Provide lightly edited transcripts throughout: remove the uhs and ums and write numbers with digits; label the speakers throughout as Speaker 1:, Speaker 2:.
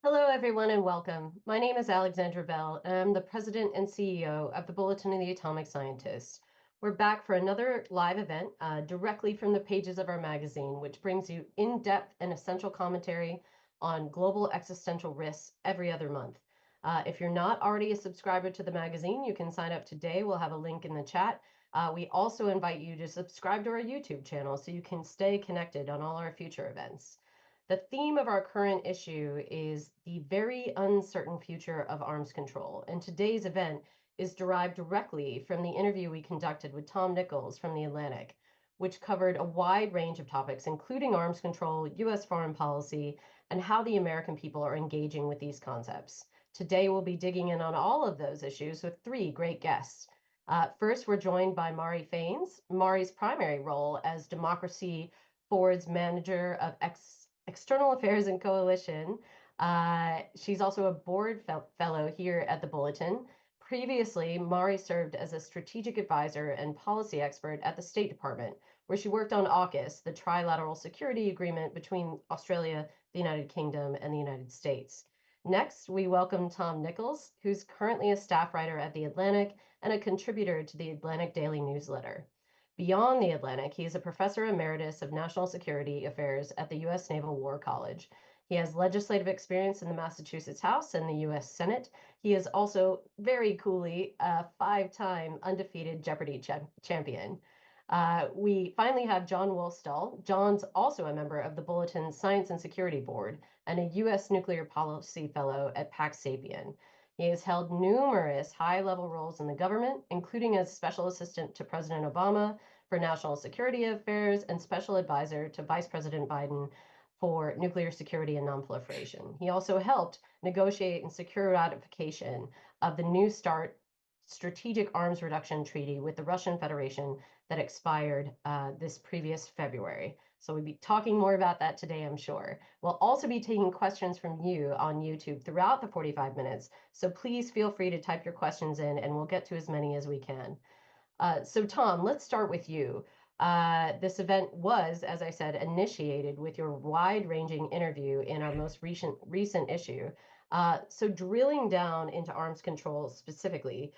Speaker 1: Hello, everyone, and welcome. My name is Alexandra Bell, and I'm the president and CEO of the Bulletin of the Atomic Scientists. We're back for another live event directly from the pages of our magazine, which brings you in-depth and essential commentary on global existential risks every other month. If you're not already a subscriber to the magazine, you can sign up today. We'll have a link in the chat. We also invite you to subscribe to our YouTube channel so you can stay connected on all our future events. The theme of our current issue is the very uncertain future of arms control, and today's event is derived directly from the interview we conducted with Tom Nichols from The Atlantic, which covered a wide range of topics, including arms control, U.S. foreign policy, and how the American people are engaging with these concepts. Today, we'll be digging in on all of those issues with three great guests. First, we're joined by Mari Faines. Mari's primary role as Democracy Forward's Manager of External Affairs and Coalition. She's also a board fellow here at the Bulletin. Previously, Mari served as a strategic advisor and policy expert at the State Department, where she worked on AUKUS, the trilateral security agreement between Australia, the United Kingdom, and the United States. Next, we welcome Tom Nichols, who's currently a staff writer at The Atlantic and a contributor to the Atlantic Daily newsletter. Beyond the Atlantic, he is a professor emeritus of national security affairs at the U.S. Naval War College. He has legislative experience in the Massachusetts House and the U.S. Senate. He is also, very coolly, a five-time undefeated Jeopardy champion. We finally have John Wolstall. John's also a member of the Bulletin Science and Security Board and a U.S. Nuclear Policy Fellow at Pax Sapien. He has held numerous high-level roles in the government, including as special assistant to President Obama for national security affairs and special advisor to Vice President Biden for nuclear security and nonproliferation. He also helped negotiate and secure ratification of the New START Strategic Arms Reduction Treaty with the Russian Federation that expired this previous February. So we'll be talking more about that today, I'm sure. We'll also be taking questions from you on YouTube throughout the 45 minutes. So please feel free to type your questions in and we'll get to as many as we can. So Tom, let's start with you. This event was, as I said, initiated with your wide-ranging interview in our most recent issue. So drilling down into arms control specifically,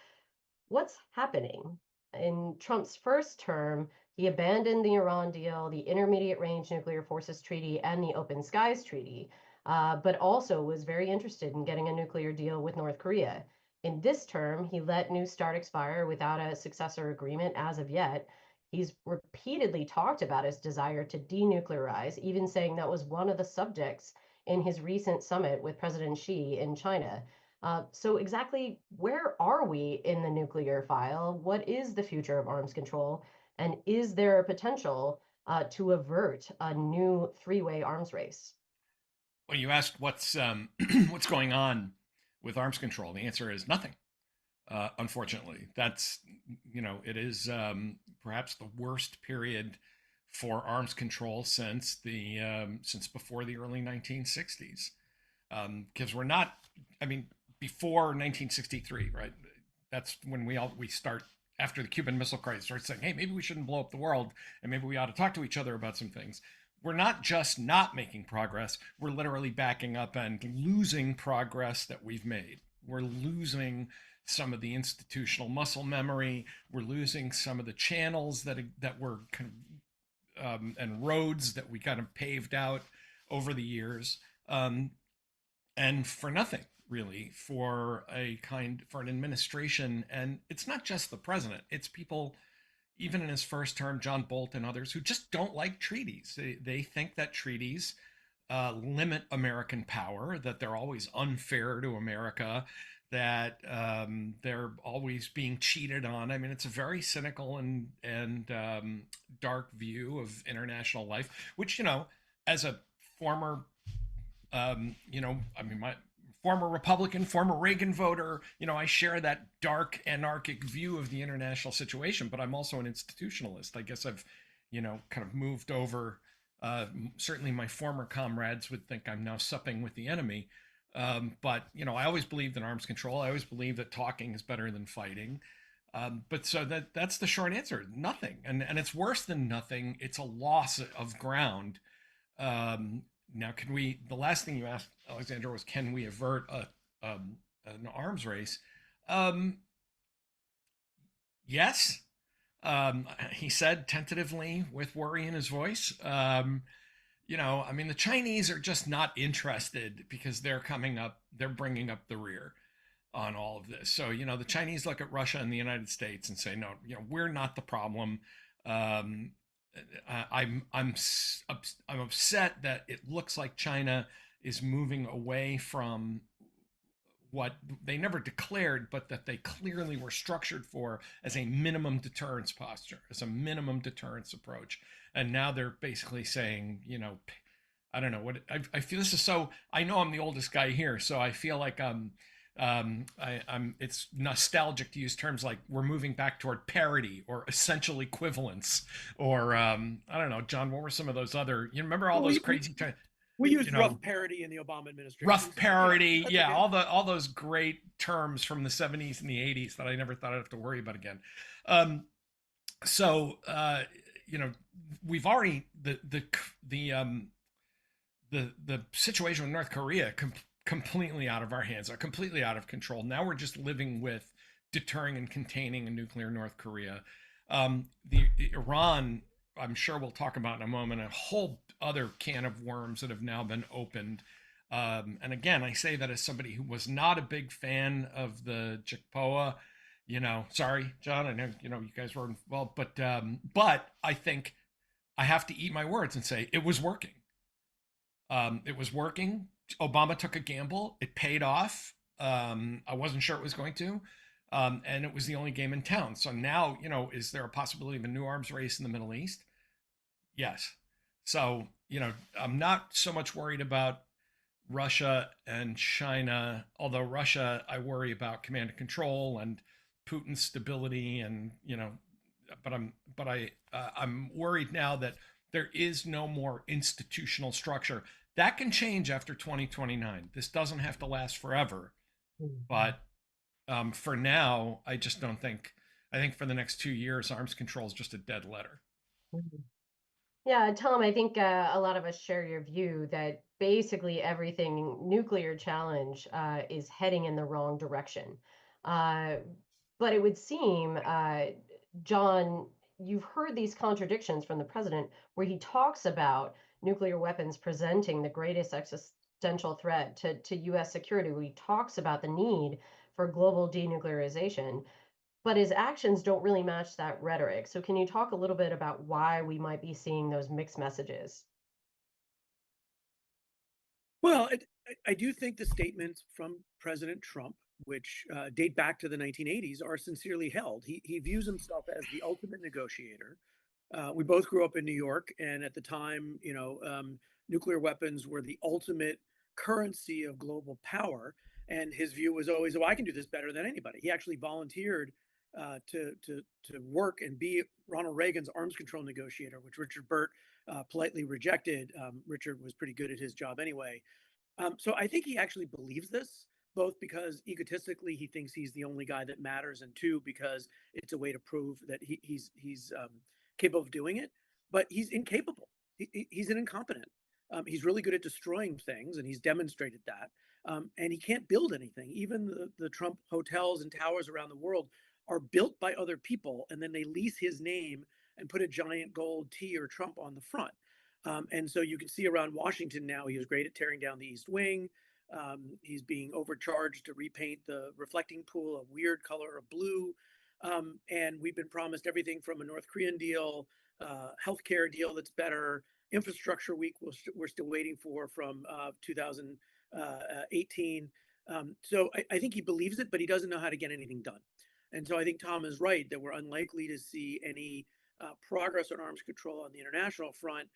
Speaker 1: what's happening? In Trump's first term, he abandoned the Iran deal, the Intermediate Range Nuclear Forces Treaty, and the Open Skies Treaty, but also was very interested in getting a nuclear deal with North Korea. In this term, he let New START expire without a successor agreement as of yet. He's repeatedly talked about his desire to denuclearize, even saying that was one of the subjects in his recent summit with President Xi in China. So exactly where are we in the nuclear file? What is the future of arms control? And is there a potential to avert a new three-way arms race?
Speaker 2: Well, you asked what's what's going on with arms control. The answer is nothing. Unfortunately, that's it is perhaps the worst period for arms control since since before the early 1960s. Because we're not, I mean, before 1963, right? That's when we start after the Cuban Missile Crisis, start saying, hey, maybe we shouldn't blow up the world, and maybe we ought to talk to each other about some things. We're not just not making progress; we're literally backing up and losing progress that we've made. We're losing some of the institutional muscle memory. We're losing some of the channels that were kind of and roads that we kind of paved out over the years. And for nothing really, for an administration. And it's not just the president, it's people even in his first term, John Bolt and others, who just don't like treaties. They think that treaties limit American power, that they're always unfair to America, that they're always being cheated on. I mean, it's a very cynical and dark view of international life, which, as a former I mean, my former Republican, former Reagan voter, I share that dark anarchic view of the international situation, but I'm also an institutionalist. I guess I've, kind of moved over. Certainly my former comrades would think I'm now supping with the enemy. But, I always believed in arms control. I always believed that talking is better than fighting. But so that's the short answer. Nothing. And it's worse than nothing. It's a loss of ground. now, can we? The last thing you asked, Alexandra, was can we avert an arms race? Um, yes, he said tentatively with worry in his voice. I mean, the Chinese are just not interested because they're bringing up the rear on all of this. So, the Chinese look at Russia and the United States and say, no, we're not the problem. Um, I'm upset that it looks like China is moving away from what they never declared, but that they clearly were structured for as a minimum deterrence posture, as a minimum deterrence approach. And now they're basically saying, I don't know what I feel. This is so. I know I'm the oldest guy here, so I feel like I'm. It's nostalgic to use terms like we're moving back toward parity or essential equivalence, or I don't know, John. What were some of those other? You remember all
Speaker 3: Well,
Speaker 2: those crazy,
Speaker 3: we used rough parody in the Obama administration.
Speaker 2: rough parody,
Speaker 3: That's
Speaker 2: yeah,
Speaker 3: okay.
Speaker 2: all those great terms from the '70s and the '80s that I never thought I'd have to worry about again. Um, so you know, we've already the situation with North Korea completely out of our hands, are completely out of control. Now we're just living with deterring and containing a nuclear North Korea. The Iran, I'm sure we'll talk about in a moment, a whole other can of worms that have now been opened. And again, I say that as somebody who was not a big fan of the JCPOA. Sorry, John, I know you guys were involved, but I think I have to eat my words and say it was working. It was working. Obama took a gamble. It paid off. I wasn't sure it was going to. And it was the only game in town. So now, is there a possibility of a new arms race in the Middle East? Yes. So, I'm not so much worried about Russia and China, although Russia, I worry about command and control and Putin's stability, and I'm worried now that there is no more institutional structure. That can change after 2029. This doesn't have to last forever, but for now, I just don't think. I think for the next 2 years, arms control is just a dead letter.
Speaker 1: Yeah, Tom, I think a lot of us share your view that basically everything nuclear challenge is heading in the wrong direction. Uh, but it would seem, John, you've heard these contradictions from the president where he talks about nuclear weapons presenting the greatest existential threat to US security, where he talks about the need for global denuclearization, but his actions don't really match that rhetoric. So can you talk a little bit about why we might be seeing those mixed messages?
Speaker 3: Well, I do think the statements from President Trump, which date back to the 1980s, are sincerely held. He views himself as the ultimate negotiator. We both grew up in New York, and at the time, nuclear weapons were the ultimate currency of global power. And his view was always, "Oh, I can do this better than anybody." He actually volunteered to work and be Ronald Reagan's arms control negotiator, which Richard Burt politely rejected. Richard was pretty good at his job anyway. So I think he actually believes this, both because egotistically he thinks he's the only guy that matters, and two, because it's a way to prove that he's capable of doing it. But he's incapable. He's an incompetent. He's really good at destroying things, and he's demonstrated that. And he can't build anything. Even the Trump hotels and towers around the world are built by other people, and then they lease his name and put a giant gold T or Trump on the front. And so you can see around Washington now, he was great at tearing down the East Wing. He's being overcharged to repaint the reflecting pool a weird color of blue. And we've been promised everything from a North Korean deal, healthcare deal that's better, infrastructure week we're still waiting for from 2018. So I think he believes it, but he doesn't know how to get anything done. And so I think Tom is right that we're unlikely to see any progress on arms control on the international front.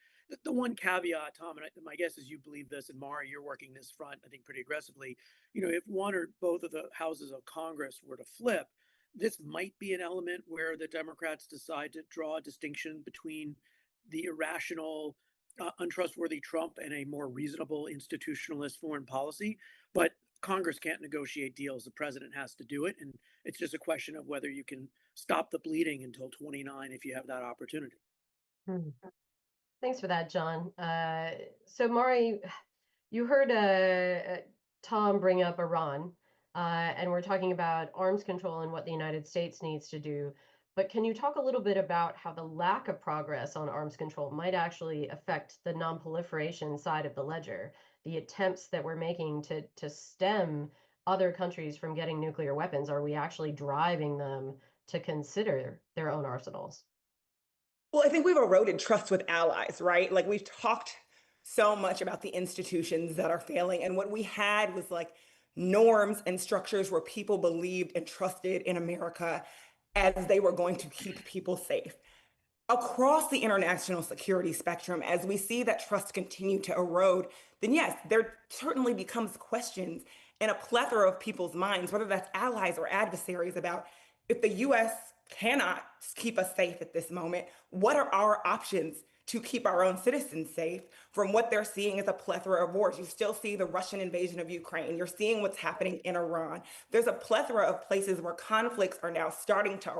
Speaker 3: The one caveat, Tom, and my guess is you believe this, and Mara, you're working this front, I think, pretty aggressively. If one or both of the houses of Congress were to flip, this might be an element where the Democrats decide to draw a distinction between the irrational, untrustworthy Trump and a more reasonable institutionalist foreign policy. But Congress can't negotiate deals. The president has to do it. And it's just a question of whether you can stop the bleeding until 29 if you have that opportunity.
Speaker 1: Hmm. Thanks for that, John. So Mari, you heard Tom bring up Iran, and we're talking about arms control and what the United States needs to do. But can you talk a little bit about how the lack of progress on arms control might actually affect the nonproliferation side of the ledger, the attempts that we're making to stem other countries from getting nuclear weapons? Are we actually driving them to consider their own arsenals?
Speaker 4: Well, I think we've eroded trust with allies, right? Like we've talked so much about the institutions that are failing. And what we had was like norms and structures where people believed and trusted in America as they were going to keep people safe. Across the international security spectrum, as we see that trust continue to erode, then yes, there certainly becomes questions in a plethora of people's minds, whether that's allies or adversaries, about if the US cannot keep us safe at this moment, what are our options to keep our own citizens safe from what they're seeing as a plethora of wars? You still see the Russian invasion of Ukraine. You're seeing what's happening in Iran. There's a plethora of places where conflicts are now starting to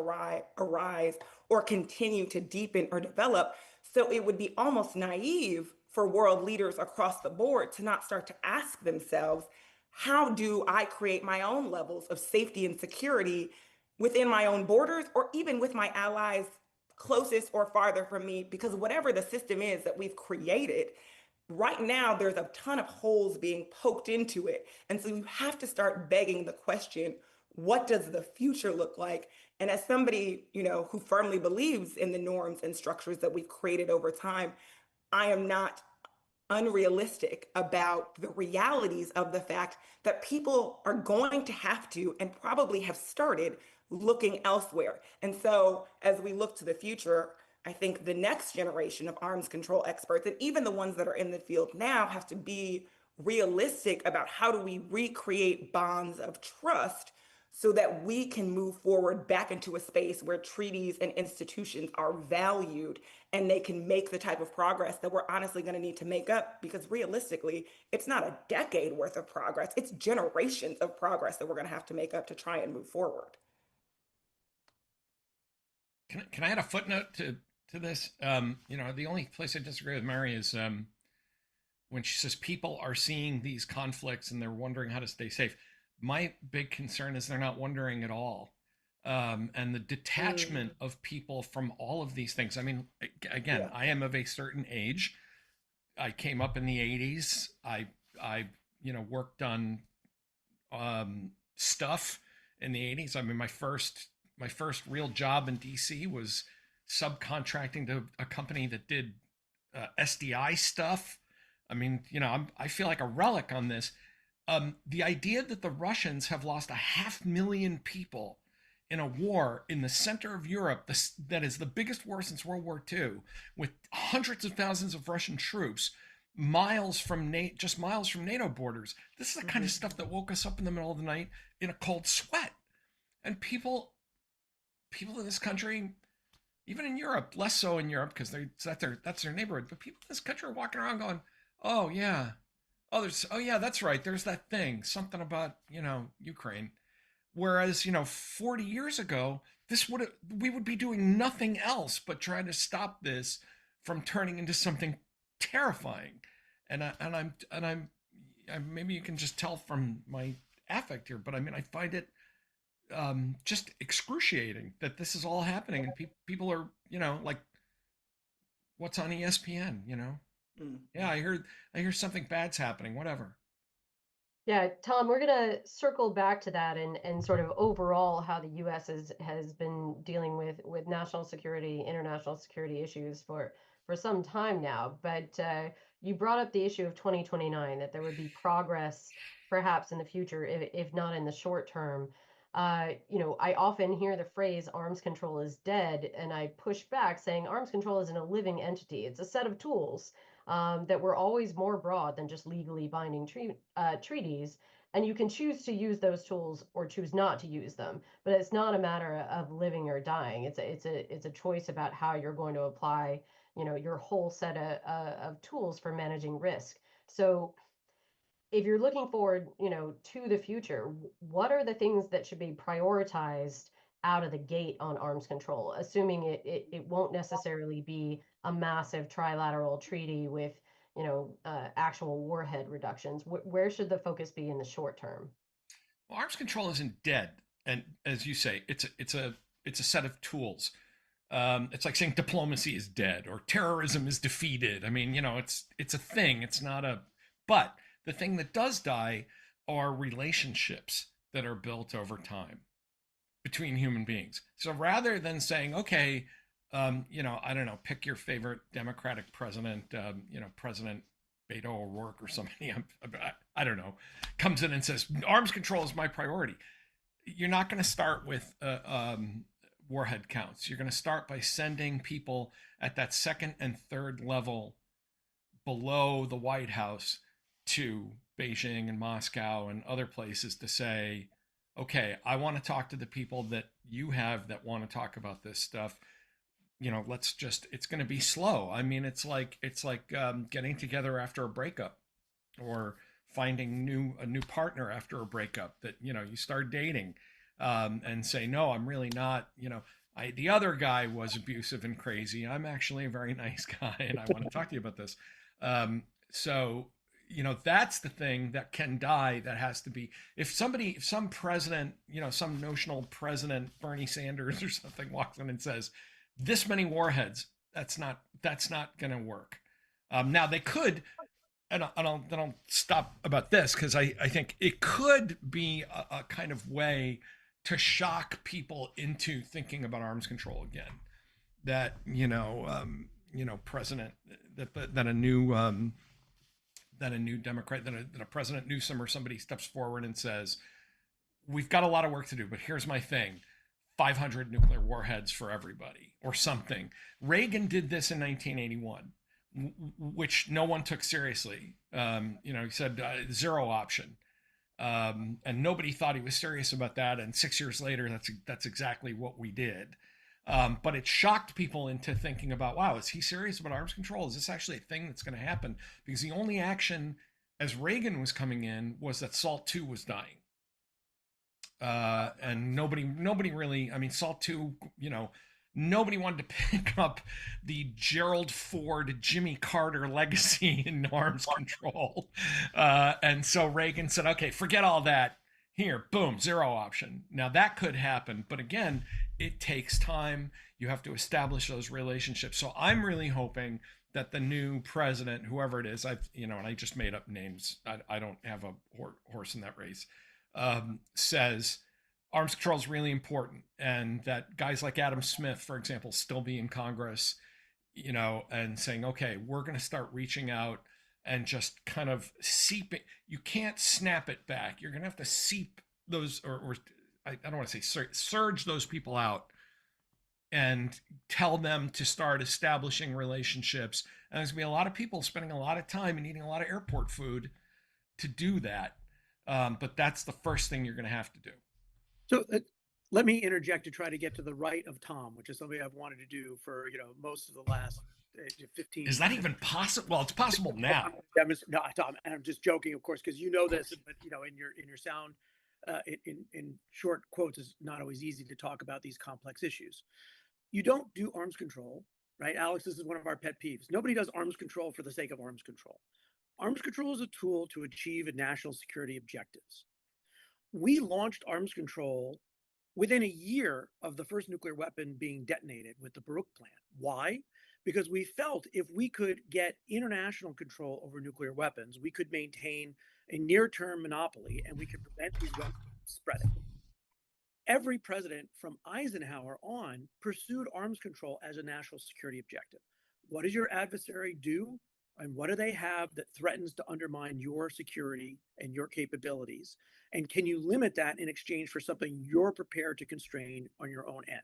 Speaker 4: arise or continue to deepen or develop. So it would be almost naive for world leaders across the board to not start to ask themselves, how do I create my own levels of safety and security within my own borders, or even with my allies closest or farther from me? Because whatever the system is that we've created, right now there's a ton of holes being poked into it. And so you have to start begging the question, what does the future look like? And as somebody, who firmly believes in the norms and structures that we've created over time, I am not unrealistic about the realities of the fact that people are going to have to, and probably have started, looking elsewhere. And so as we look to the future, I think the next generation of arms control experts, and even the ones that are in the field now, have to be realistic about how do we recreate bonds of trust so that we can move forward back into a space where treaties and institutions are valued and they can make the type of progress that we're honestly going to need to make up. Because realistically, it's not a decade worth of progress, it's generations of progress that we're going to have to make up to try and move forward.
Speaker 2: Can I add a footnote to this? The only place I disagree with Mary is when she says people are seeing these conflicts and they're wondering how to stay safe. My big concern is they're not wondering at all. And the detachment of people from all of these things. I mean, again, I am of a certain age. I came up in the 80s. I worked on stuff in the 80s. I mean, my first real job in DC was subcontracting to a company that did SDI stuff. I mean, I feel like a relic on this. The idea that the Russians have lost 500,000 people in a war in the center of Europe that is the biggest war since World War II, with hundreds of thousands of Russian troops miles from NATO borders. This is the kind of stuff that woke us up in the middle of the night in a cold sweat. And people in this country, even in Europe, less so in Europe because that's their neighborhood, but people in this country are walking around going, "Oh yeah, oh yeah, that's right. There's that thing, something about Ukraine." Whereas 40 years ago, we would be doing nothing else but trying to stop this from turning into something terrifying. And I'm maybe you can just tell from my affect here, but I mean I find it just excruciating that this is all happening, and people are like, what's on ESPN? Yeah, I hear something bad's happening. Whatever.
Speaker 1: Yeah, Tom, we're going to circle back to that and sort of overall how the U.S. has been dealing with national security, international security issues for some time now. But you brought up the issue of 2029, that there would be progress perhaps in the future, if not in the short term. I often hear the phrase arms control is dead, and I push back saying arms control isn't a living entity. It's a set of tools that were always more broad than just legally binding treaties. And you can choose to use those tools or choose not to use them, but it's not a matter of living or dying. It's a choice about how you're going to apply, your whole set of tools for managing risk. So if you're looking forward, to the future, what are the things that should be prioritized out of the gate on arms control, assuming it won't necessarily be a massive trilateral treaty with, actual warhead reductions? Where should the focus be in the short term?
Speaker 2: Well, arms control isn't dead, and as you say, it's a set of tools. It's like saying diplomacy is dead or terrorism is defeated. I mean, it's a thing. It's not a. But the thing that does die are relationships that are built over time between human beings. So rather than saying, okay, I don't know, pick your favorite Democratic president, President Beto O'Rourke or somebody, I don't know, comes in and says, arms control is my priority. You're not going to start with warhead counts. You're going to start by sending people at that second and third level below the White House to Beijing and Moscow and other places to say, okay, I want to talk to the people that you have that want to talk about this stuff. It's going to be slow. I mean, it's like getting together after a breakup, or finding a new partner after a breakup that, you start dating, and say, no, I'm really not, the other guy was abusive and crazy. I'm actually a very nice guy and I want to talk to you about this. So, that's the thing that can die. That has to be, if some president, some notional president, Bernie Sanders or something, walks in and says, this many warheads, that's not going to work. Now they could, and I'll stop about this, because I think it could be a kind of way to shock people into thinking about arms control again. That president, that a new Democrat, that a President Newsom or somebody steps forward and says, we've got a lot of work to do, but here's my thing: 500 nuclear warheads for everybody, or something. Reagan did this in 1981, which no one took seriously. He said zero option. And nobody thought he was serious about that. And 6 years later, that's exactly what we did. But it shocked people into thinking about, wow, is he serious about arms control? Is this actually a thing that's going to happen? Because the only action as Reagan was coming in was that SALT II was dying. And nobody really, I mean, SALT II, nobody wanted to pick up the Gerald Ford, Jimmy Carter legacy in arms control. And so Reagan said, okay, forget all that. Here, boom, zero option. Now that could happen, but again, it takes time. You have to establish those relationships. So I'm really hoping that the new president, whoever it is, and I just made up names. I don't have a horse in that race. Says arms control is really important, and that guys like Adam Smith, for example, still be in Congress, and saying, okay, we're going to start reaching out and just kind of seep it. You can't snap it back. You're going to have to seep those, or I don't want to say surge those people out and tell them to start establishing relationships. And there's going to be a lot of people spending a lot of time and eating a lot of airport food to do that. But that's the first thing you're going to have to do.
Speaker 3: So let me interject to try to get to the right of Tom, which is something I've wanted to do for most of the last 15.
Speaker 2: Is that even possible? Well, it's possible now.
Speaker 3: No, Tom, and I'm just joking, of course, because you know this, but in your sound, in short quotes, is not always easy to talk about these complex issues. You don't do arms control, right, Alex? This is one of our pet peeves. Nobody does arms control for the sake of arms control. Arms control is a tool to achieve national security objectives. We launched arms control within a year of the first nuclear weapon being detonated with the Baruch plan. Why? Because we felt if we could get international control over nuclear weapons, we could maintain a near-term monopoly and we could prevent these weapons from spreading. Every president from Eisenhower on pursued arms control as a national security objective. What does your adversary do? And what do they have that threatens to undermine your security and your capabilities? And can you limit that in exchange for something you're prepared to constrain on your own end,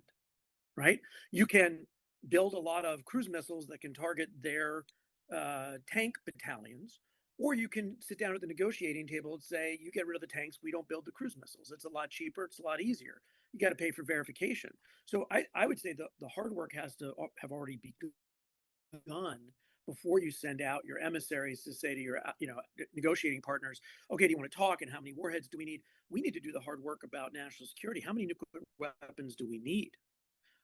Speaker 3: right? You can build a lot of cruise missiles that can target their tank battalions, or you can sit down at the negotiating table and say, you get rid of the tanks, we don't build the cruise missiles. It's a lot cheaper, it's a lot easier. You got to pay for verification. So I would say the hard work has to have already begun before you send out your emissaries to say to your negotiating partners, okay, do you want to talk, and how many warheads do we need? We need to do the hard work about national security. How many nuclear weapons do we need?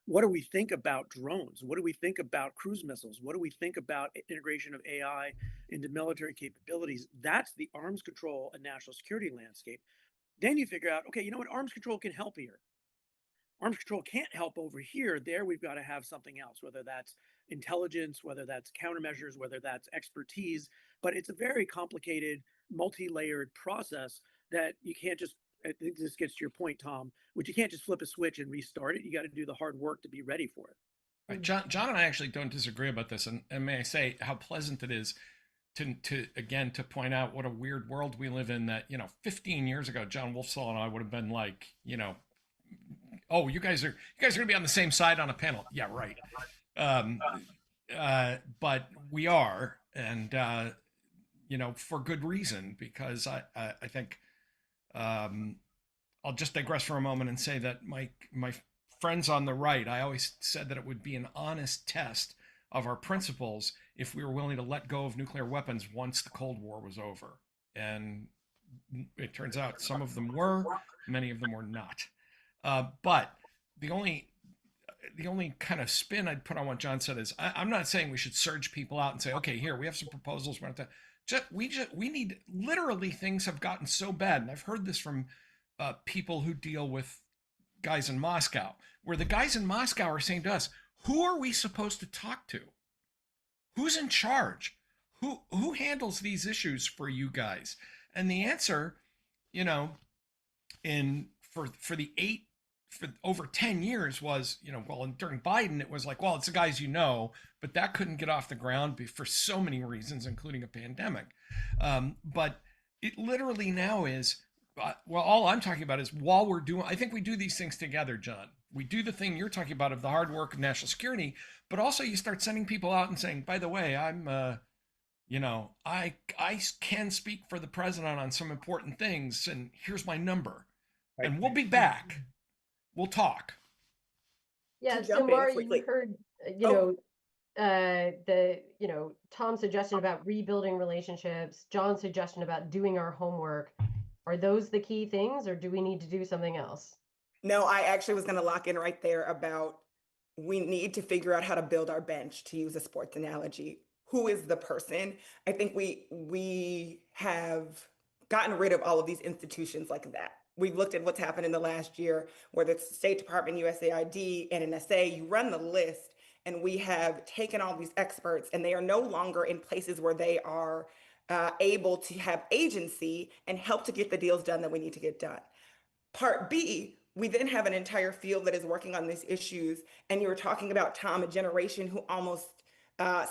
Speaker 3: What do we think about drones? What do we think about cruise missiles? What do we think about integration of AI into military capabilities? That's the arms control and national security landscape. Then you figure out, okay, you know what? Arms control can help here. Arms control can't help over here. There, we've got to have something else, whether that's intelligence, whether that's countermeasures, whether that's expertise. But it's a very complicated, multi-layered process that you can't just, I think this gets to your point, Tom, which you can't just flip a switch and restart it. You got to do the hard work to be ready for it.
Speaker 2: Right. John and I actually don't disagree about this. And may I say how pleasant it is to point out what a weird world we live in, that, 15 years ago, John Wolfsall and I would have been like, oh, you guys are going to be on the same side on a panel. Yeah, right. But we are, and for good reason, because I think I'll just digress for a moment and say that my friends on the right, I always said that it would be an honest test of our principles if we were willing to let go of nuclear weapons once the Cold War was over. And it turns out some of them were, many of them were not. But the only kind of spin I'd put on what John said is, I'm not saying we should surge people out and say, okay, here, we have some proposals. We need, literally, things have gotten so bad. And I've heard this from people who deal with guys in Moscow, where the guys in Moscow are saying to us, who are we supposed to talk to? Who's in charge? Who handles these issues for you guys? And the answer, for over 10 years was, and during Biden, it was like, well, it's the guys but that couldn't get off the ground for so many reasons, including a pandemic. But it literally now is, all I'm talking about is I think we do these things together, John. We do the thing you're talking about of the hard work of national security, but also you start sending people out and saying, by the way, I'm, I can speak for the president on some important things, and here's my number, right, and we'll be back. We'll talk.
Speaker 1: Yeah, so Mara, you heard, Tom's suggestion about rebuilding relationships, John's suggestion about doing our homework. Are those the key things, or do we need to do something else?
Speaker 4: No, I actually was going to lock in right there about, we need to figure out how to build our bench, to use a sports analogy. Who is the person? I think we have gotten rid of all of these institutions like that. We've looked at what's happened in the last year, whether it's State Department, USAID, and NSA. You run the list, and we have taken all these experts, and they are no longer in places where they are able to have agency and help to get the deals done that we need to get done. Part B, we then have an entire field that is working on these issues. And you were talking about, Tom, a generation who almost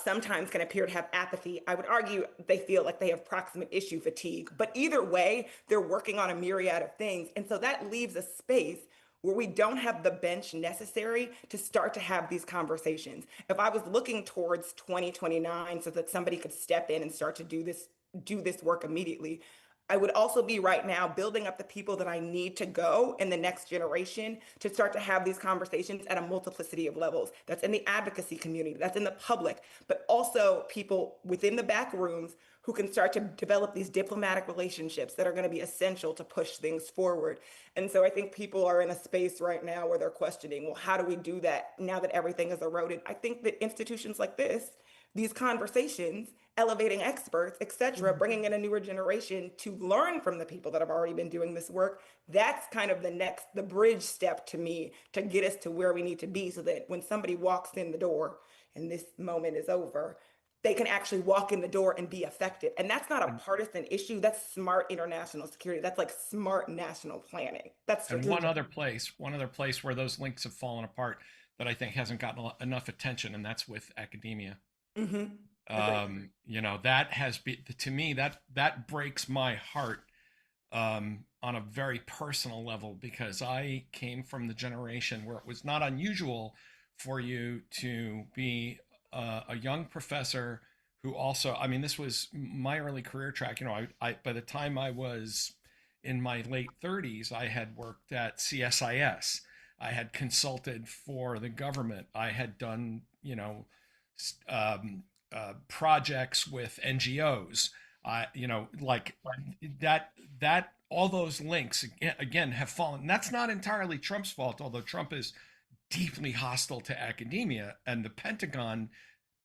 Speaker 4: sometimes can appear to have apathy. I would argue they feel like they have proximate issue fatigue. But either way, they're working on a myriad of things. And so that leaves a space where we don't have the bench necessary to start to have these conversations. If I was looking towards 2029 so that somebody could step in and start to do this work immediately, I would also be right now building up the people that I need to go in the next generation to start to have these conversations at a multiplicity of levels. That's in the advocacy community, that's in the public, but also people within the back rooms who can start to develop these diplomatic relationships that are going to be essential to push things forward. And so I think people are in a space right now where they're questioning, well, how do we do that now that everything is eroded? I think that institutions like this, these conversations, elevating experts, et cetera, bringing in a newer generation to learn from the people that have already been doing this work, that's kind of the bridge step to me to get us to where we need to be, so that when somebody walks in the door and this moment is over, they can actually walk in the door and be effective. And that's not a partisan issue. That's smart international security. That's like smart national planning. That's
Speaker 2: strategic. And one other place where those links have fallen apart that I think hasn't gotten enough attention, and that's with academia.
Speaker 4: Mm-hmm.
Speaker 2: That has been, to me, that breaks my heart on a very personal level, because I came from the generation where it was not unusual for you to be a young professor who also, this was my early career track. I by the time I was in my late 30s, I had worked at CSIS. I had consulted for the government. I had done, projects with NGOs, like that all those links again have fallen. And that's not entirely Trump's fault, although Trump is deeply hostile to academia, and the Pentagon,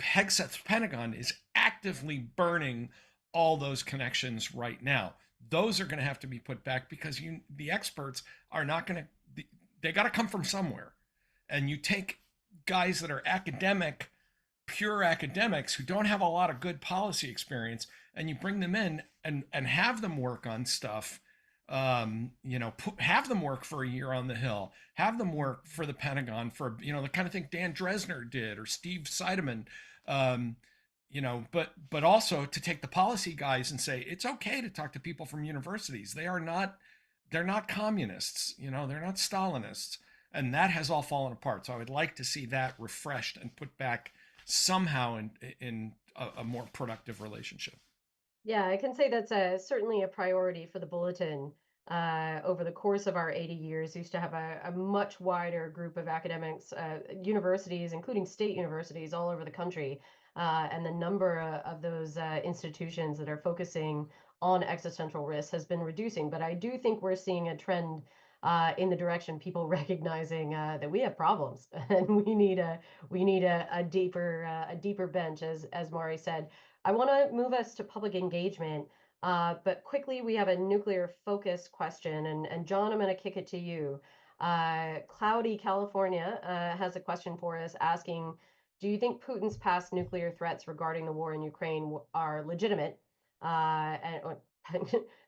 Speaker 2: Hegseth's Pentagon, is actively burning all those connections right now. Those are going to have to be put back because the experts are not going to. They got to come from somewhere, and you take guys that are academic, pure academics who don't have a lot of good policy experience, and you bring them in and have them work on stuff. Have them work for a year on the Hill, have them work for the Pentagon for, the kind of thing Dan Dresner did or Steve Seidemann, but also to take the policy guys and say, it's okay to talk to people from universities. They're not communists, they're not Stalinists. And that has all fallen apart. So I would like to see that refreshed and put back somehow in a more productive relationship.
Speaker 1: Yeah, I can say that's certainly a priority for the Bulletin. Over the course of our 80 years, used to have a much wider group of academics, universities, including state universities all over the country. And the number of those institutions that are focusing on existential risk has been reducing. But I do think we're seeing a trend in the direction people recognizing that we have problems and we need a deeper bench, as Mari said. I want to move us to public engagement, but quickly we have a nuclear focus question, and John, I'm going to kick it to you. Cloudy California has a question for us asking, do you think Putin's past nuclear threats regarding the war in Ukraine are legitimate? And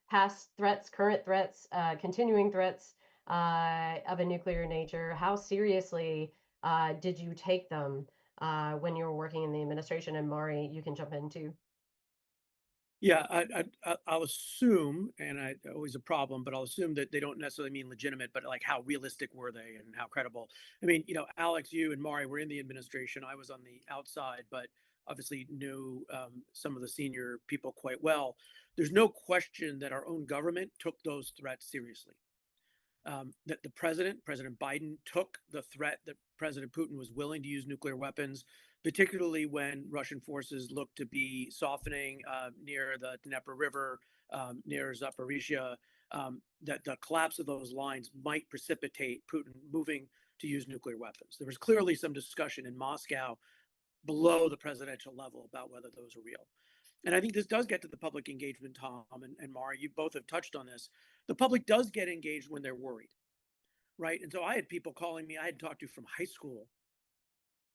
Speaker 1: past threats, current threats, continuing threats of a nuclear nature. How seriously did you take them when you were working in the administration? And Mari, you can jump in too.
Speaker 3: Yeah, I'll assume, and always a problem, but I'll assume that they don't necessarily mean legitimate, but like how realistic were they and how credible? I mean, Alex, you and Mari were in the administration. I was on the outside, but obviously knew some of the senior people quite well. There's no question that our own government took those threats seriously. That the President Biden, took the threat that President Putin was willing to use nuclear weapons, particularly when Russian forces looked to be softening near the Dnieper River, near Zaporizhia, that the collapse of those lines might precipitate Putin moving to use nuclear weapons. There was clearly some discussion in Moscow below the presidential level about whether those are real. And I think this does get to the public engagement, Tom and Mari, you both have touched on this. The public does get engaged when they're worried, right? And so I had people calling me, I had talked to from high school,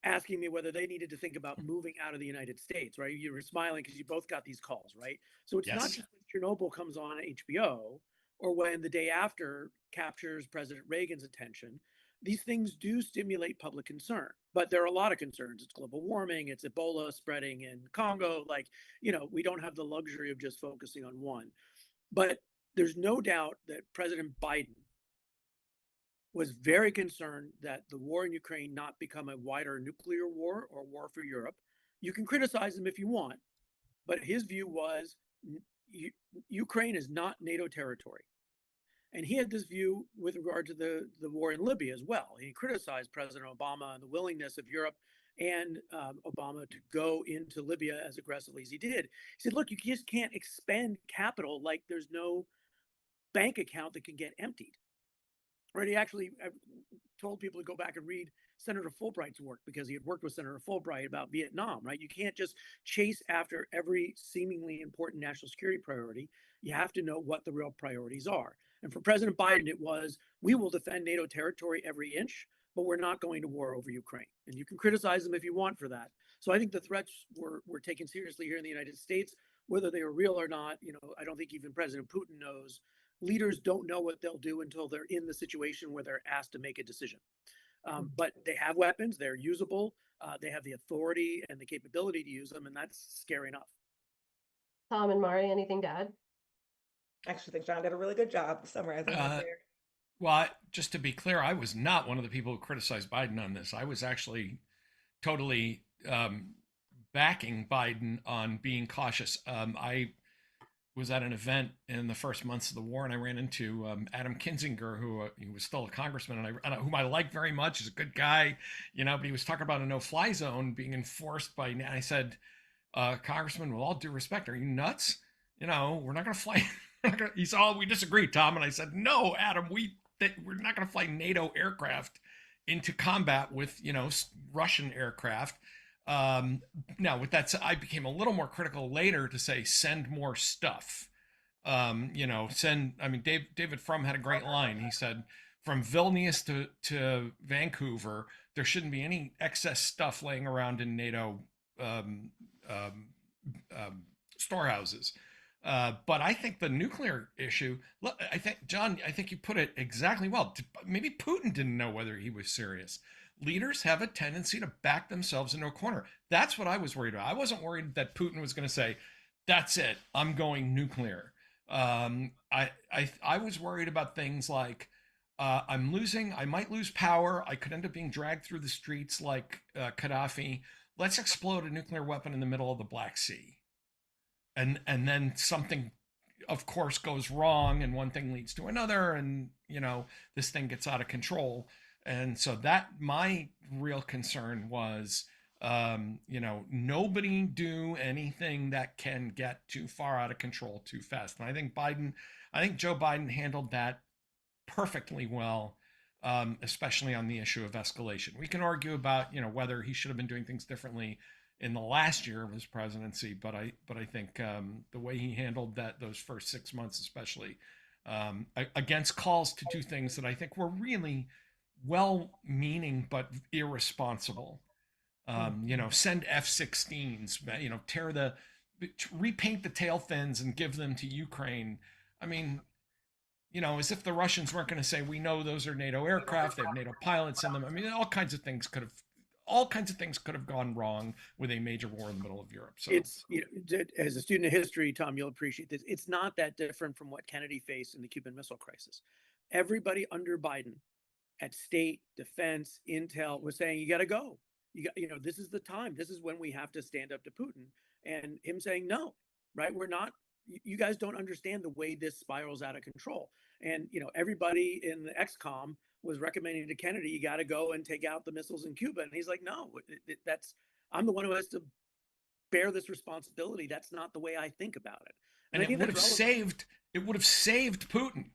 Speaker 3: asking me whether they needed to think about moving out of the United States, right? You were smiling because you both got these calls, right? So it's not just when Chernobyl comes on HBO or when the day after captures President Reagan's attention. These things do stimulate public concern, but there are a lot of concerns. It's global warming, it's Ebola spreading in Congo. We don't have the luxury of just focusing on one. But there's no doubt that President Biden was very concerned that the war in Ukraine not become a wider nuclear war or war for Europe. You can criticize him if you want, but his view was Ukraine is not NATO territory. And he had this view with regard to the war in Libya as well. He criticized President Obama and the willingness of Europe and Obama to go into Libya as aggressively as he did. He said, look, you just can't expend capital like there's no bank account that can get emptied. Right? He actually told people to go back and read Senator Fulbright's work because he had worked with Senator Fulbright about Vietnam, right? You can't just chase after every seemingly important national security priority. You have to know what the real priorities are. And for President Biden, it was, we will defend NATO territory every inch, but we're not going to war over Ukraine. And you can criticize them if you want for that. So I think the threats were taken seriously here in the United States, whether they were real or not. I don't think even President Putin knows. Leaders don't know what they'll do until they're in the situation where they're asked to make a decision. But they have weapons, they're usable, they have the authority and the capability to use them, and that's scary enough.
Speaker 1: Tom and Mari, anything to add?
Speaker 4: I actually think John did a really good job summarizing that there.
Speaker 2: Well, just to be clear, I was not one of the people who criticized Biden on this. I was actually totally backing Biden on being cautious. I was at an event in the first months of the war, and I ran into Adam Kinzinger, who he was still a congressman, and whom I like very much. He's a good guy, but he was talking about a no-fly zone being enforced by. And I said, Congressman, with all due respect, are you nuts? You know, we're not going to fly. He said, oh, we disagree, Tom. And I said, no, Adam, we're not going to fly NATO aircraft into combat with, you know, Russian aircraft. Now, with that said, I became a little more critical later to say, send more stuff. You know, I mean, David Frum had a great line. He said, from Vilnius to Vancouver, there shouldn't be any excess stuff laying around in NATO um, um, storehouses. But I think the nuclear issue, I think, John, I think you put it exactly well. Maybe Putin didn't know whether he was serious. Leaders have a tendency to back themselves into a corner. That's what I was worried about. I wasn't worried that Putin was going to say, that's it, I'm going nuclear. I was worried about things like, I might lose power. I could end up being dragged through the streets like Gaddafi. Let's explode a nuclear weapon in the middle of the Black Sea. And then something, of course, goes wrong, and one thing leads to another, and, you know, this thing gets out of control. And so that, my real concern was, you know, nobody do anything that can get too far out of control too fast. And I think Joe Biden handled that perfectly well, especially on the issue of escalation. We can argue about, you know, whether he should have been doing things differently in the last year of his presidency, but I think the way he handled those first 6 months, especially against calls to do things that I think were really well-meaning but irresponsible. You know, send F-16s, you know, repaint the tail fins and give them to Ukraine. I mean, you know, as if the Russians weren't going to say, we know those are NATO aircraft, they have NATO pilots in them. I mean, all kinds of things could have gone wrong with a major war in the middle of Europe. So
Speaker 3: it's, you know, as a student of history, Tom, you'll appreciate this. It's not that different from what Kennedy faced in the Cuban Missile Crisis. Everybody under Biden at state, defense, intel was saying, you got to go. You know, this is the time. This is when we have to stand up to Putin. And him saying, no, right? We're not. You guys don't understand the way this spirals out of control. And, you know, everybody in the XCOM was recommending to Kennedy, you got to go and take out the missiles in Cuba. And he's like, no, I'm the one who has to bear this responsibility. That's not the way I think about it.
Speaker 2: And it would have saved Putin.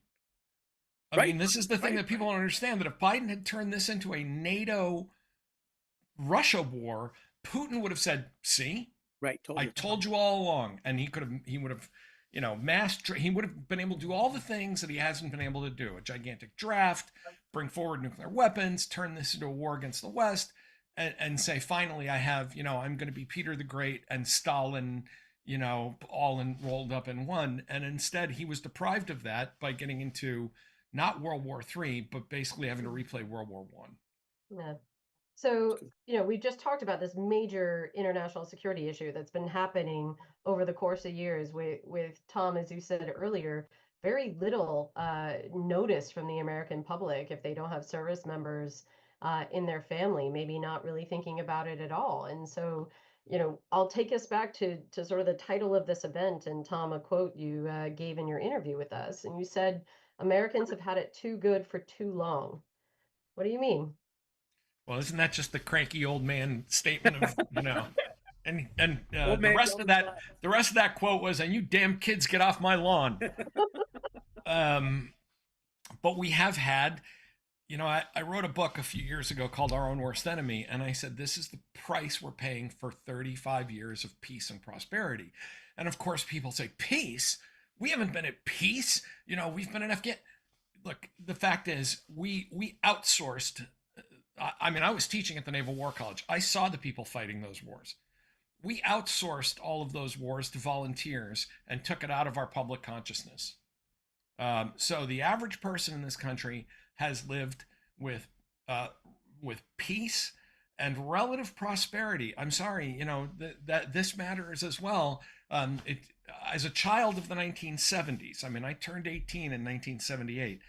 Speaker 2: I mean, this is the thing that people don't understand, that if Biden had turned this into a NATO Russia war, Putin would have said, see, I told you all along. And he would have, you know, he would have been able to do all the things that he hasn't been able to do. A gigantic draft, bring forward nuclear weapons, turn this into a war against the West, and say, finally, I have, you know, I'm going to be Peter the Great and Stalin, you know, rolled up in one. And instead, he was deprived of that by getting into not World War III, but basically having to replay World War I.
Speaker 1: Yeah. So, you know, we just talked about this major international security issue that's been happening over the course of years with Tom, as you said earlier, very little notice from the American public if they don't have service members in their family, maybe not really thinking about it at all. And so, you know, I'll take us back to sort of the title of this event. And Tom, a quote you gave in your interview with us, and you said, Americans have had it too good for too long. What do you mean?
Speaker 2: Well, isn't that just the cranky old man statement of, you know, and the rest of that quote was, and you damn kids get off my lawn. But we have had, you know, I wrote a book a few years ago called Our Own Worst Enemy, and I said, this is the price we're paying for 35 years of peace and prosperity. And of course, people say, peace? We haven't been at peace. You know, we've been in Afghanistan. Look, the fact is, we outsourced. I mean, I was teaching at the Naval War College. I saw the people fighting those wars. We outsourced all of those wars to volunteers and took it out of our public consciousness. So the average person in this country has lived with peace and relative prosperity. I'm sorry, you know, that this matters as well. As a child of the 1970s, I mean, I turned 18 in 1978.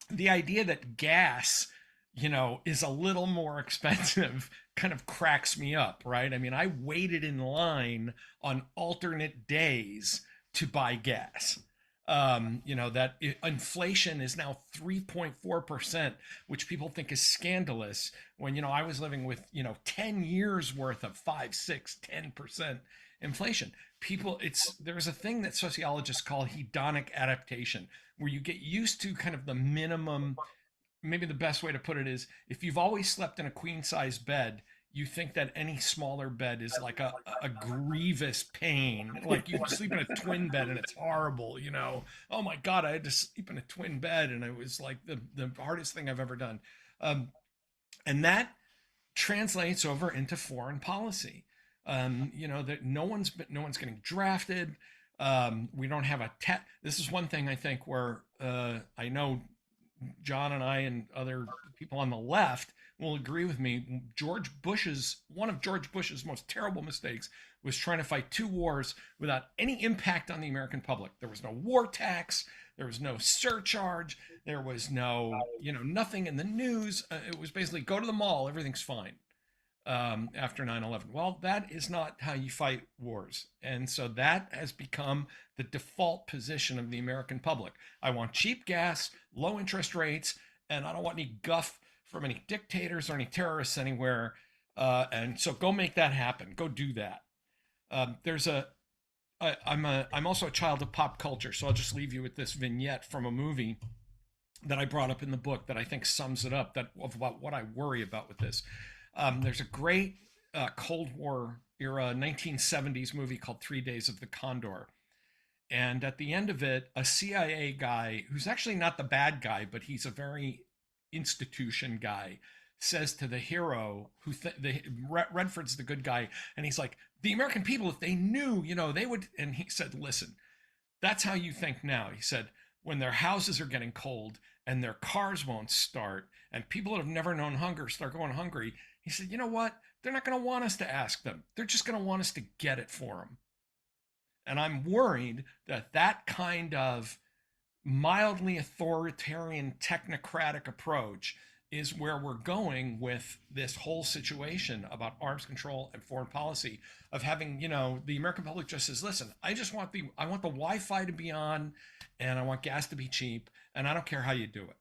Speaker 2: The idea that gas, you know, is a little more expensive kind of cracks me up, right? I mean, I waited in line on alternate days to buy gas. That inflation is now 3.4%, which people think is scandalous when, I was living with, 10 years worth of 5, 6, 10% inflation. There's a thing that sociologists call hedonic adaptation, where you get used to kind of the minimum. Maybe the best way to put it is, if you've always slept in a queen size bed, you think that any smaller bed is like a grievous pain. Like you sleep in a twin bed and it's horrible. Oh my God, I had to sleep in a twin bed and it was like the hardest thing I've ever done. And that translates over into foreign policy. That no one's getting drafted. We don't have this is one thing I think where I know John and I and other people on the left will agree with me. One of George Bush's most terrible mistakes was trying to fight 2 wars without any impact on the American public. There was no war tax. There was no surcharge. There was no, nothing in the news. It was basically go to the mall. Everything's fine. After 9/11. Well, that is not how you fight wars. And so that has become the default position of the American public. I want cheap gas, low interest rates, and I don't want any guff from any dictators or any terrorists anywhere. And so go make that happen. Go do that. I'm also a child of pop culture, so I'll just leave you with this vignette from a movie that I brought up in the book that I think sums it up, about what I worry about with this. There's a great Cold War era 1970s movie called 3 Days of the Condor. And at the end of it, a CIA guy, who's actually not the bad guy, but he's a very institution guy, says to the hero, Redford's the good guy, and he's like, the American people, if they knew, they would. And he said, listen, that's how you think now. He said, when their houses are getting cold and their cars won't start and people that have never known hunger start going hungry, he said, you know what? They're not going to want us to ask them. They're just going to want us to get it for them. And I'm worried that kind of mildly authoritarian technocratic approach is where we're going with this whole situation about arms control and foreign policy, of having, the American public just says, listen, I want the Wi-Fi to be on and I want gas to be cheap and I don't care how you do it.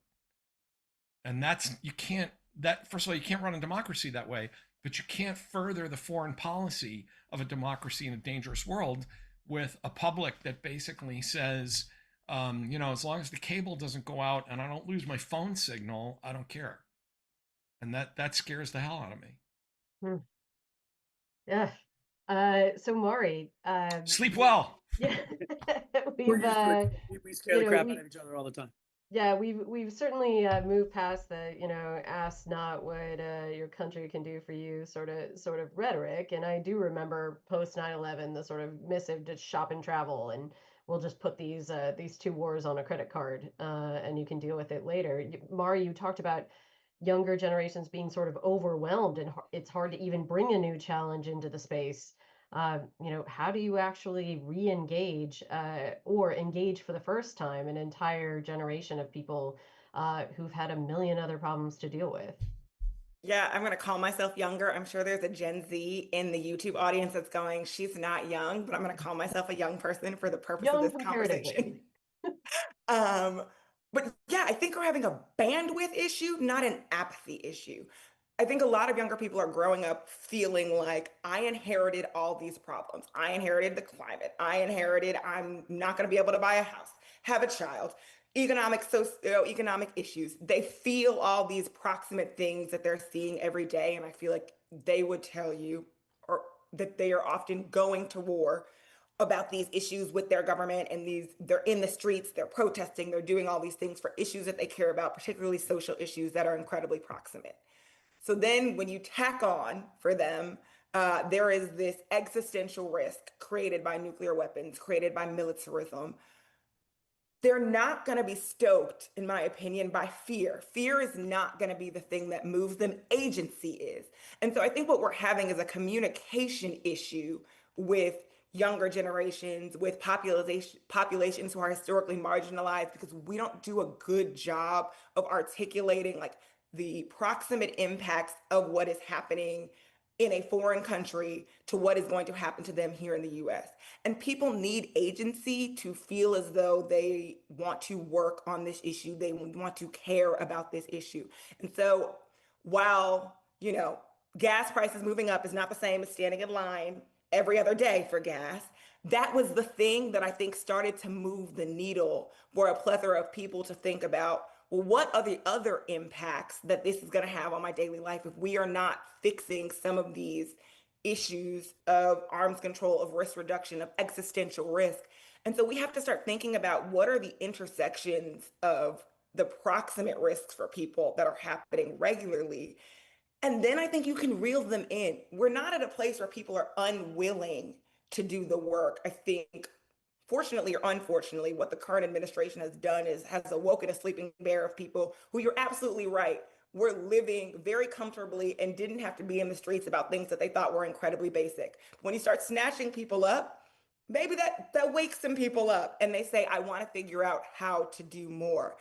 Speaker 2: And first of all, you can't run a democracy that way, but you can't further the foreign policy of a democracy in a dangerous world with a public that basically says, as long as the cable doesn't go out and I don't lose my phone signal, I don't care. And that scares the hell out of me.
Speaker 1: Yeah. So Maury,
Speaker 2: sleep well.
Speaker 1: Yeah,
Speaker 3: we scare the crap out of each other all the time.
Speaker 1: Yeah, we've certainly moved past the ask not what your country can do for you sort of rhetoric, and I do remember post 9/11 the sort of missive to shop and travel, and we'll just put these 2 wars on a credit card, and you can deal with it later. Mari, you talked about younger generations being sort of overwhelmed, and it's hard to even bring a new challenge into the space. How do you actually re-engage or engage for the first time an entire generation of people who've had a million other problems to deal with?
Speaker 4: Yeah, I'm going to call myself younger. I'm sure there's a Gen Z in the YouTube audience that's going, she's not young, but I'm going to call myself a young person for the purpose of this conversation. But yeah, I think we're having a bandwidth issue, not an apathy issue. I think a lot of younger people are growing up feeling like, I inherited all these problems. I inherited the climate. I'm not going to be able to buy a house, have a child, socioeconomic issues. They feel all these proximate things that they're seeing every day. And I feel like they would tell you that they are often going to war about these issues with their government, and they're in the streets, they're protesting, they're doing all these things for issues that they care about, particularly social issues that are incredibly proximate. So then when you tack on for them, there is this existential risk created by nuclear weapons, created by militarism. They're not going to be stoked, in my opinion, by fear. Fear is not going to be the thing that moves them. Agency is. And so I think what we're having is a communication issue with younger generations, with populations who are historically marginalized, because we don't do a good job of articulating like the proximate impacts of what is happening in a foreign country to what is going to happen to them here in the US. And people need agency to feel as though they want to work on this issue, they want to care about this issue. And so while, gas prices moving up is not the same as standing in line every other day for gas, that was the thing that I think started to move the needle for a plethora of people to think about, well, what are the other impacts that this is going to have on my daily life if we are not fixing some of these issues of arms control, of risk reduction, of existential risk? And so we have to start thinking about what are the intersections of the proximate risks for people that are happening regularly. And then I think you can reel them in. We're not at a place where people are unwilling to do the work. I think, fortunately or unfortunately, what the current administration has done is has awoken a sleeping bear of people who, you're absolutely right, were living very comfortably and didn't have to be in the streets about things that they thought were incredibly basic. When you start snatching people up, maybe that wakes some people up and they say, I want to figure out how to do more.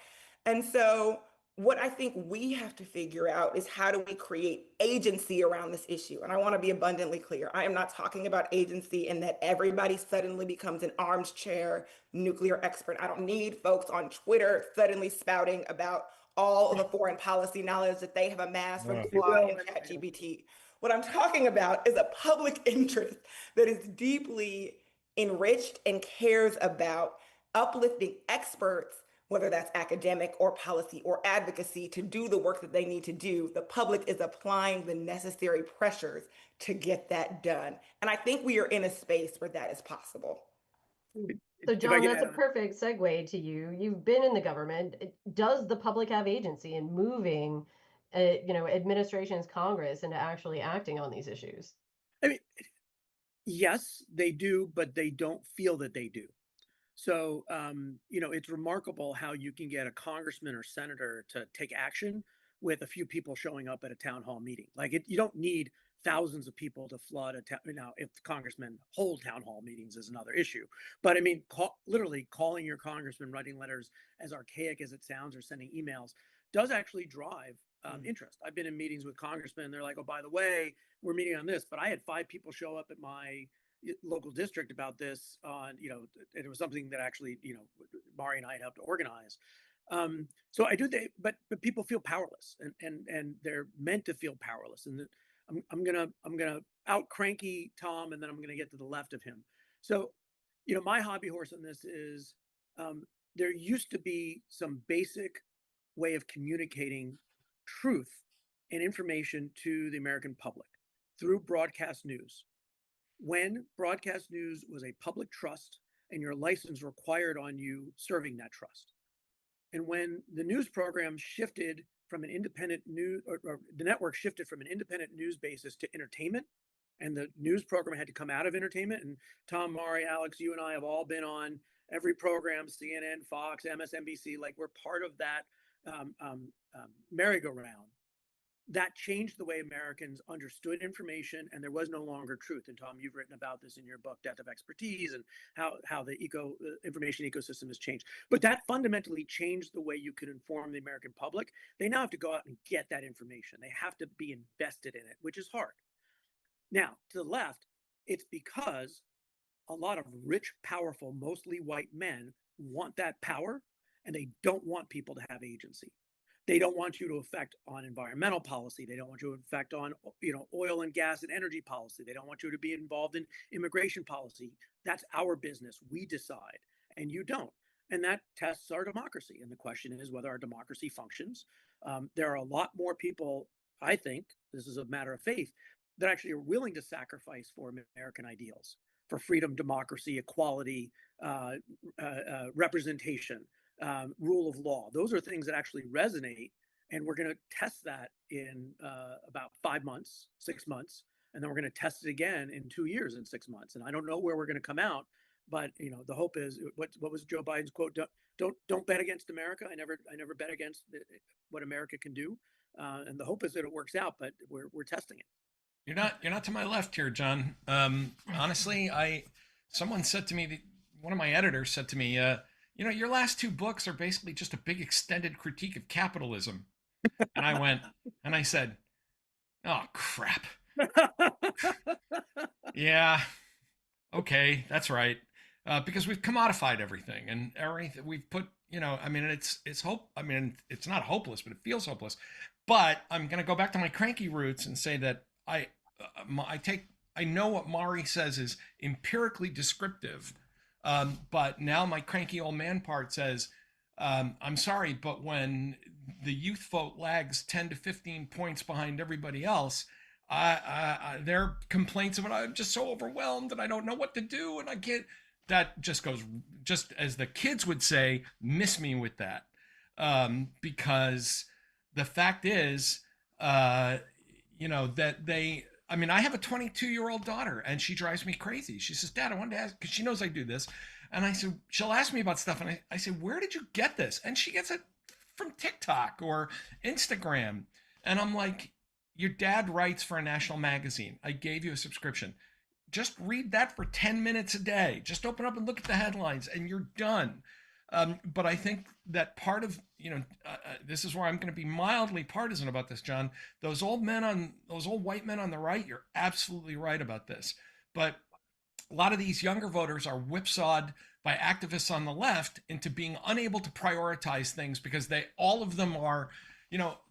Speaker 4: And so what I think we have to figure out is how do we create agency around this issue? And I want to be abundantly clear. I am not talking about agency in that everybody suddenly becomes an armchair nuclear expert. I don't need folks on Twitter suddenly spouting about all of the foreign policy knowledge that they have amassed from Claude and ChatGPT. What I'm talking about is a public interest that is deeply enriched and cares about uplifting experts, whether that's academic or policy or advocacy, to do the work that they need to do. The public is applying the necessary pressures to get that done. And I think we are in a space where that is possible.
Speaker 1: So John, that's a perfect segue to you. You've been in the government. Does the public have agency in moving, administrations, Congress into actually acting on these issues?
Speaker 3: I mean, yes, they do, but they don't feel that they do. So, it's remarkable how you can get a congressman or senator to take action with a few people showing up at a town hall meeting. You don't need thousands of people to flood a town. Now, if the congressmen hold town hall meetings is another issue. But I mean, literally calling your congressman, writing letters, as archaic as it sounds, or sending emails, does actually drive interest. I've been in meetings with congressmen, and they're like, oh, by the way, we're meeting on this. But I had 5 people show up at my local district about this it was something that actually Mari and I had helped to organize. So I do but people feel powerless, and they're meant to feel powerless. And I'm gonna out cranky Tom, and then I'm gonna get to the left of him. So my hobby horse on this is there used to be some basic way of communicating truth and information to the American public through broadcast news. When broadcast news was a public trust and your license required on you serving that trust. And when the news program shifted from an independent news, or the network shifted from an independent news basis to entertainment, and the news program had to come out of entertainment. And Tom, Mari, Alex, you and I have all been on every program, CNN, Fox, MSNBC, like we're part of that merry-go-round. That changed the way Americans understood information, and there was no longer truth. And Tom, you've written about this in your book, Death of Expertise, and how the information ecosystem has changed. But that fundamentally changed the way you could inform the American public. They now have to go out and get that information. They have to be invested in it, which is hard. Now, to the left, it's because a lot of rich, powerful, mostly white men want that power, and they don't want people to have agency. They don't want you to affect on environmental policy. They don't want you to affect on, oil and gas and energy policy. They don't want you to be involved in immigration policy. That's our business. We decide, and you don't. And that tests our democracy. And the question is whether our democracy functions. There are a lot more people, I think, this is a matter of faith, that actually are willing to sacrifice for American ideals, for freedom, democracy, equality, representation. Rule of law. Those are things that actually resonate, and we're going to test that in about 5 months, 6 months, and then we're going to test it again in 2 years and 6 months. And I don't know where we're going to come out, but the hope is what was Joe Biden's quote? Don't bet against America. I never bet against what America can do, and the hope is that it works out. But we're testing it.
Speaker 2: You're not to my left here, John. Honestly, someone said to me, one of my editors said to me, your last 2 books are basically just a big extended critique of capitalism. And I said, oh, crap. Yeah. Okay, that's right. Because we've commodified everything, and everything we've put, I mean, it's hope. I mean, it's not hopeless, but it feels hopeless. But I'm going to go back to my cranky roots and say that I know what Mari says is empirically descriptive, but now my cranky old man part says, I'm sorry, but when the youth vote lags 10 to 15 points behind everybody else, their complaints about I'm just so overwhelmed and I don't know what to do and I can't. That just goes, just as the kids would say, miss me with that, because the fact is, that they. I mean, I have a 22-year-old daughter, and she drives me crazy. She says, "Dad, I wanted to ask," because she knows I do this, and I said, she'll ask me about stuff, and I say, "Where did you get this?" And she gets it from TikTok or Instagram, and I'm like, your dad writes for a national magazine. I gave you a subscription. Just read that for 10 minutes a day. Just open up and look at the headlines and you're done. But I think that part of, this is where I'm going to be mildly partisan about this, John. Those old white men on the right, you're absolutely right about this. But a lot of these younger voters are whipsawed by activists on the left into being unable to prioritize things because all of them are,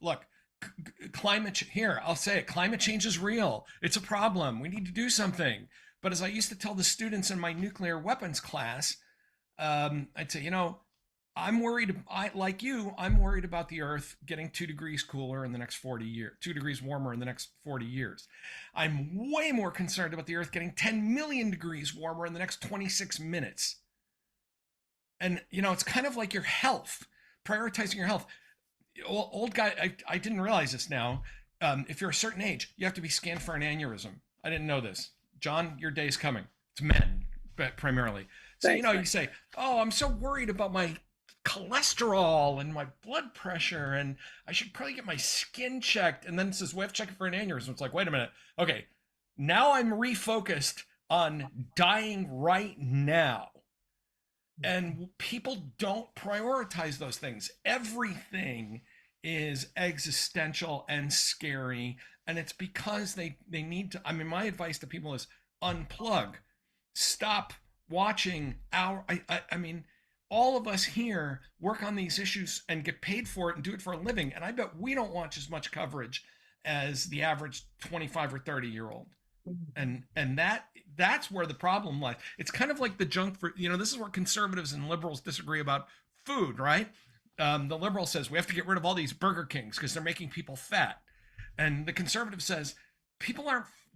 Speaker 2: look, here, I'll say it, climate change is real. It's a problem. We need to do something. But as I used to tell the students in my nuclear weapons class, I'd say, I'm worried, I'm worried about the Earth getting 2 degrees cooler in the next 40 years, 2 degrees warmer in the next 40 years. I'm way more concerned about the Earth getting 10 million degrees warmer in the next 26 minutes. And, it's kind of like your health, prioritizing your health. Old guy, I didn't realize this now. If you're a certain age, you have to be scanned for an aneurysm. I didn't know this. John, your day's coming. It's men, but primarily. So,
Speaker 3: Thanks,
Speaker 2: you say, oh, I'm so worried about my cholesterol and my blood pressure, and I should probably get my skin checked. And then it says, we have to check it for an aneurysm. It's like, wait a minute. Okay, now I'm refocused on dying right now. And people don't prioritize those things. Everything is existential and scary. And it's because they need to. I mean, my advice to people is unplug. Stop watching I mean, all of us here work on these issues and get paid for it and do it for a living. And I bet we don't watch as much coverage as the average 25 or 30-year-old. And that's where the problem lies. It's kind of like the junk for, this is where conservatives and liberals disagree about food, right? The liberal says we have to get rid of all these Burger Kings because they're making people fat. And the conservative says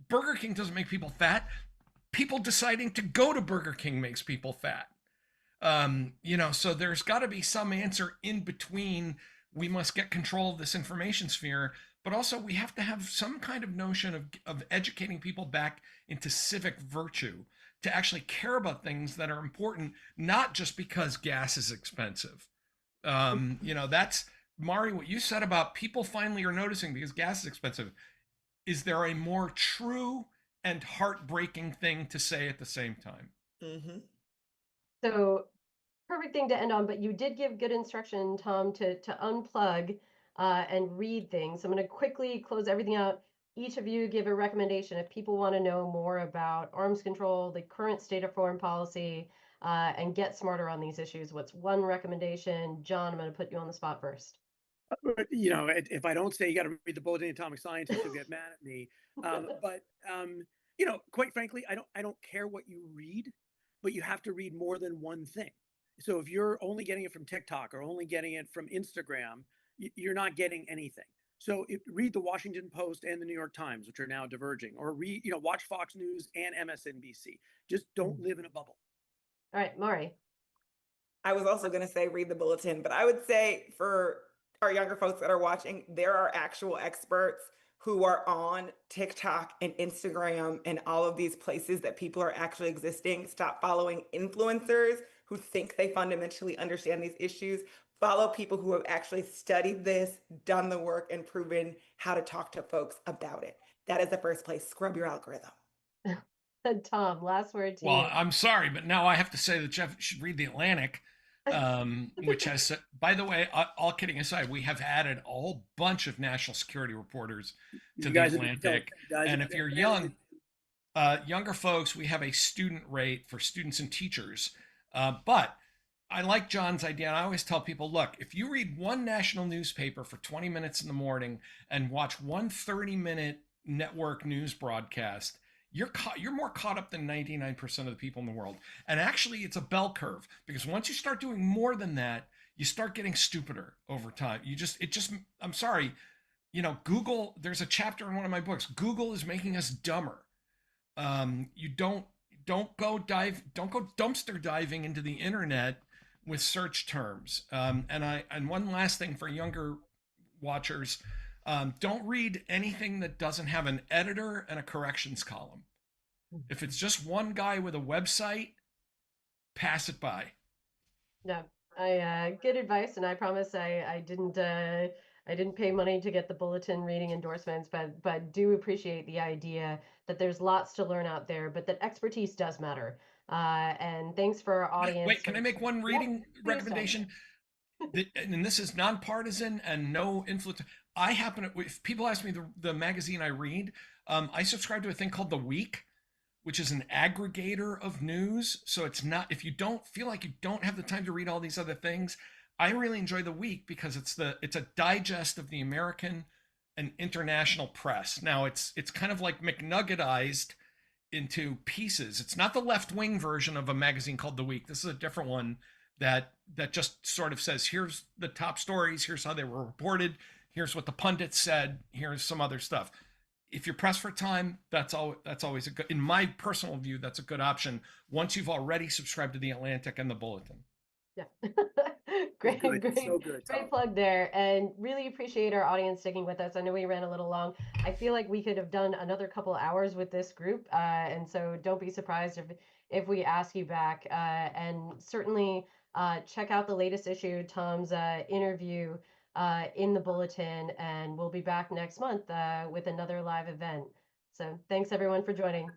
Speaker 2: Burger King doesn't make people fat. People deciding to go to Burger King makes people fat. So there's got to be some answer in between. We must get control of this information sphere, but also we have to have some kind of notion of educating people back into civic virtue to actually care about things that are important, not just because gas is expensive. That's, Mari, what you said about people finally are noticing because gas is expensive. Is there a more true and heartbreaking thing to say at the same time?
Speaker 4: Mm-hmm.
Speaker 1: So perfect thing to end on, but you did give good instruction, Tom, to unplug and read things. I'm going to quickly close everything out. Each of you give a recommendation if people want to know more about arms control, the current state of foreign policy, and get smarter on these issues. What's one recommendation? John, I'm going to put you on the spot first.
Speaker 3: If I don't say you got to read the Bulletin of Atomic Scientists, you'll get mad at me. Quite frankly, I don't care what you read, but you have to read more than one thing. So if you're only getting it from TikTok or only getting it from Instagram, you're not getting anything. So read the Washington Post and the New York Times, which are now diverging, or watch Fox News and MSNBC. Just don't live in a bubble.
Speaker 1: All right, Mari.
Speaker 4: I was also going to say read the Bulletin, but I would say for our younger folks that are watching, there are actual experts who are on TikTok and Instagram and all of these places that people are actually existing. Stop following influencers who think they fundamentally understand these issues. Follow people who have actually studied this, done the work, and proven how to talk to folks about it. That is the first place. Scrub your algorithm.
Speaker 1: Tom, last word to you.
Speaker 2: Well, I'm sorry, but now I have to say that Jeff should read The Atlantic. which has, by the way, all kidding aside, we have added a whole bunch of national security reporters to
Speaker 3: You
Speaker 2: the
Speaker 3: guys have been killing
Speaker 2: Atlantic.
Speaker 3: it. You guys
Speaker 2: And
Speaker 3: have
Speaker 2: if you're
Speaker 3: been-
Speaker 2: young, younger folks, we have a student rate for students and teachers. But I like John's idea. And I always tell people, look, if you read one national newspaper for 20 minutes in the morning and watch one 30-minute network news broadcast, you're more caught up than 99% of the people in the world. And actually, it's a bell curve, because once you start doing more than that, you start getting stupider over time. I'm sorry, Google, there's a chapter in one of my books, Google is making us dumber. You don't go dumpster diving into the internet with search terms. And one last thing for younger watchers, don't read anything that doesn't have an editor and a corrections column. If it's just one guy with a website, pass it by.
Speaker 1: No, good advice, and I promise I didn't pay money to get the Bulletin reading endorsements, but do appreciate the idea that there's lots to learn out there, but that expertise does matter. And thanks for our audience.
Speaker 2: Wait, can I make one reading recommendation?
Speaker 1: So.
Speaker 2: And this is nonpartisan and no influence. I happen to, if people ask me the magazine I read, I subscribe to a thing called The Week, which is an aggregator of news. So it's not, if you don't feel like you don't have the time to read all these other things, I really enjoy The Week because it's a digest of the American and international press. Now it's kind of like McNuggetized into pieces. It's not the left-wing version of a magazine called The Week. This is a different one that just sort of says, here's the top stories, here's how they were reported, here's what the pundits said, here's some other stuff. If you're pressed for time, that's always a good, in my personal view, that's a good option once you've already subscribed to the Atlantic and the Bulletin.
Speaker 1: Yeah. Great,
Speaker 3: Good.
Speaker 1: great,
Speaker 3: So good, Tom.
Speaker 1: great plug there. And really appreciate our audience sticking with us. I know we ran a little long. I feel like we could have done another couple hours with this group. And so don't be surprised if we ask you back. And certainly check out the latest issue, Tom's interview in the Bulletin. And we'll be back next month with another live event. So thanks everyone for joining.